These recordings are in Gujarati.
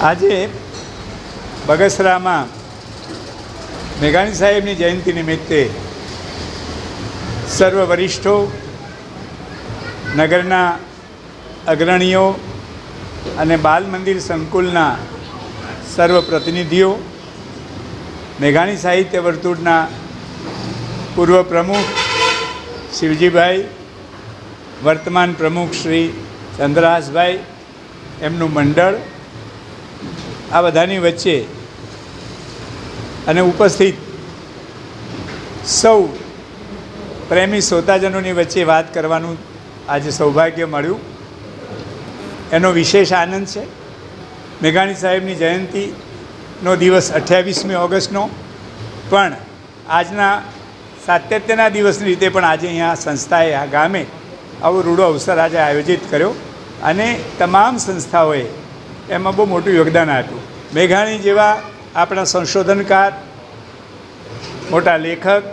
આજે બગસરામાં મેઘાણી સાહેબની જયંતિ નિમિત્તે સર્વ વરિષ્ઠો, નગરના અગ્રણીઓ અને બાલ મંદિર સંકુલના સર્વ પ્રતિનિધિઓ, મેઘાણી સાહિત્ય વર્તુળના પૂર્વ પ્રમુખ શિવજીભાઈ, વર્તમાન પ્રમુખ શ્રી ચંદ્રહાસભાઈ, એમનું મંડળ, આ બધાની વચ્ચે અને ઉપસ્થિત સૌ પ્રેમી શ્રોતાજનોની વચ્ચે વાત કરવાનું આજે સૌભાગ્ય મળ્યું. એનો વિશેષ આનંદ છે. મેઘાણી સાહેબની જયંતિનો દિવસ 28મી ઓગસ્ટનો, પણ આજના સાતત્યના દિવસની રીતે પણ આજે અહીંયા સંસ્થાએ આ ગામે આવો રૂડો અવસર આજે આયોજિત કર્યો અને તમામ સંસ્થાઓએ એમાં બહુ મોટું યોગદાન આપ્યું. મેઘાણી જેવા આપણા સંશોધનકાર, મોટા લેખક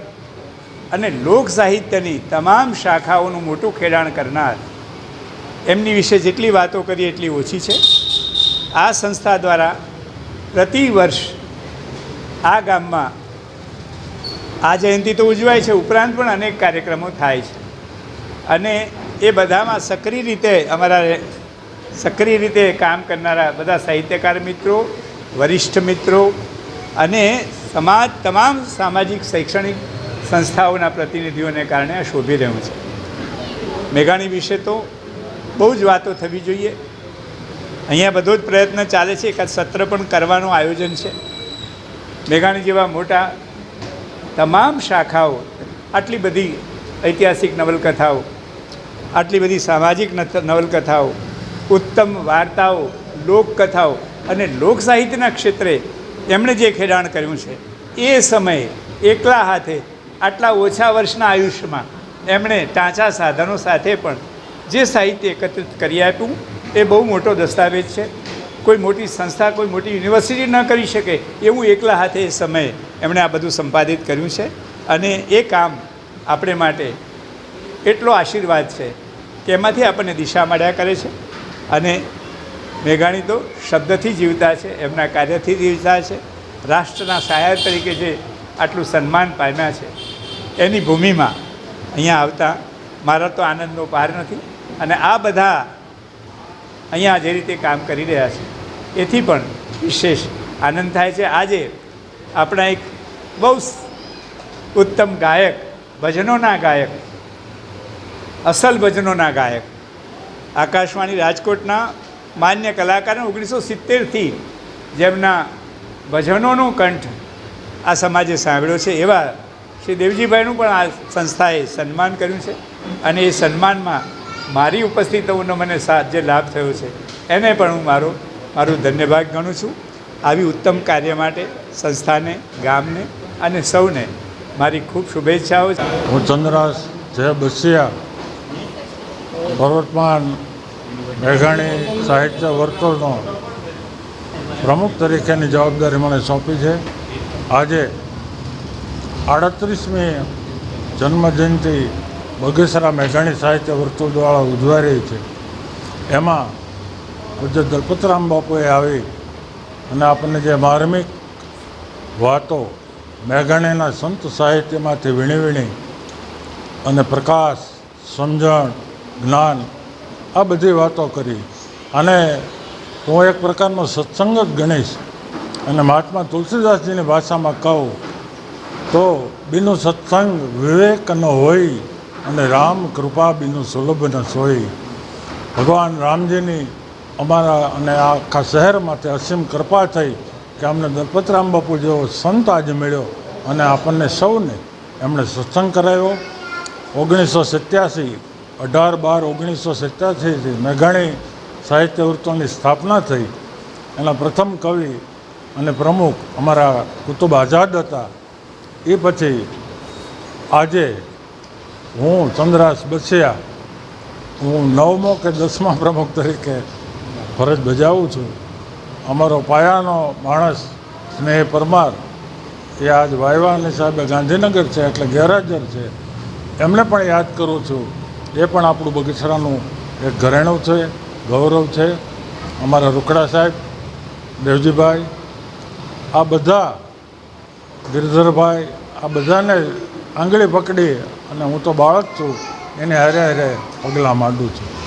અને લોક સાહિત્યની તમામ શાખાઓનું મોટું ખેડાણ કરનાર, એમની વિશે જેટલી વાતો કરીએ એટલી ઓછી છે. આ સંસ્થા દ્વારા પ્રતિ વર્ષ આ ગામમાં આ જયંતિ તો ઉજવાય છે, ઉપરાંત પણ અનેક કાર્યક્રમો થાય છે અને એ બધામાં સક્રિય રીતે કામ કરનારા બધા સાહિત્યકાર મિત્રો, વરિષ્ઠ મિત્રો અને તમામ સામાજિક શૈક્ષણિક સંસ્થાઓના પ્રતિનિધિઓને કારણે આ શોભી રહ્યું છે. મેઘાણી વિશે તો બહુ જ વાતો થવી જોઈએ. અહીંયા બધો જ પ્રયત્ન ચાલે છે. એકાદ સત્ર પણ કરવાનું આયોજન છે. મેઘાણી જેવા મોટા તમામ શાખાઓ, આટલી બધી ઐતિહાસિક નવલકથાઓ, આટલી બધી સામાજિક નવલકથાઓ, ઉત્તમ વાર્તાઓ, લોકકથાઓ અને લોક સાહિત્યના ક્ષેત્રે એમણે જે ખેડાણ કર્યું છે, એ સમયે એકલા હાથે આટલા ઓછા વર્ષના આયુષ્યમાં એમણે ટાંચા સાધનો સાથે પણ જે સાહિત્ય એકત્રિત કરી આપ્યું, એ બહુ મોટો દસ્તાવેજ છે. કોઈ મોટી સંસ્થા, કોઈ મોટી યુનિવર્સિટી ન કરી શકે એવું એકલા હાથે એ સમયે એમણે આ બધું સંપાદિત કર્યું છે અને એ કામ આપણે માટે એટલો આશીર્વાદ છે કે એમાંથી આપણને દિશા મળ્યા કરે છે. અને મેઘાણી તો શબ્દથી જીવતા છે, એમના કાર્યથી જીવતા છે. રાષ્ટ્રના શાયર તરીકે જે આટલું સન્માન પામ્યા છે, એની ભૂમિમાં અહીંયા આવતા મારા તો આનંદનો પાર નથી. અને આ બધા અહીંયા જે રીતે કામ કરી રહ્યા છે, એથી પણ વિશેષ આનંદ થાય છે. આજે આપણા એક બહુ ઉત્તમ ગાયક, ભજનોના ગાયક, અસલ ભજનોના ગાયક, આકાશવાણી રાજકોટના માન્ય કલાકાર 1970થી જેમના ભજનોનો કંઠ આ સમાજે સાંભળ્યો છે, એવા શ્રી દેવજીભાઈનું પણ આ સંસ્થાએ સન્માન કર્યું છે. અને એ સન્માનમાં મારી ઉપસ્થિતિનો મને જે લાભ થયો છે, એને પણ હું મારું ધન્યવાદ ગણું છું. આવી ઉત્તમ કાર્ય માટે સંસ્થાને, ગામને અને સૌને મારી ખૂબ શુભેચ્છાઓ છે. હું ચંદ્રહાસ જય બસિયા, વર્તમાન મેઘાણી સાહિત્ય વર્તુળનો પ્રમુખ તરીકેની જવાબદારી મને સોંપી છે. આજે 38મી જન્મજયંતિ બગસરા મેઘાણી સાહિત્ય વર્તુળ દ્વારા ઉજવાઈ રહી છે. એમાં પૂજ્ય દલપતરામ બાપુએ આવી અને આપણને જે માર્મિક વાતો મેઘાણીના સંત સાહિત્યમાંથી વીણી અને પ્રકાશ, સમજણ, જ્ઞાન, આ બધી વાતો કરી. અને હું એક પ્રકારનો સત્સંગ જ ગણીશ. અને મહાત્મા તુલસીદાસજીની ભાષામાં કહું તો બીનું સત્સંગ વિવેક ન હોય અને રામ કૃપા બીનું સુલભ ન સોય. ભગવાન રામજીની અમારા અને આખા શહેરમાંથી અસીમ કૃપા થઈ કે અમને દલપતરામ બાપુ જેવો સંત આજે મળ્યો અને આપણને સૌને એમણે સત્સંગ કરાવ્યો. 1987 18/12/1987થી મેઘાણી સાહિત્ય વર્તુળની સ્થાપના થઈ. એના પ્રથમ કવિ અને પ્રમુખ અમારા કુતુબ આઝાદ હતા. એ પછી આજે હું ચંદ્રહાસ બસિયા, હું 9મો કે 10મા પ્રમુખ તરીકે ફરજ બજાવું છું. અમારો પાયાનો માણસ સ્નેહ પરમાર, એ આજ વાયવાની સાહેબે ગાંધીનગર છે એટલે ગેરહાજર છે. એમને પણ યાદ કરું છું. એ પણ આપણું બગસરાનું એક ઘરેણું છે, ગૌરવ છે. અમારા રૂકડા સાહેબ દેવજીભાઈ, આ બધા ગિરધરભાઈ, આ બધાને આંગળી પકડી અને હું તો બાળક છું એને હારે હારે પગલાં માંડું છું.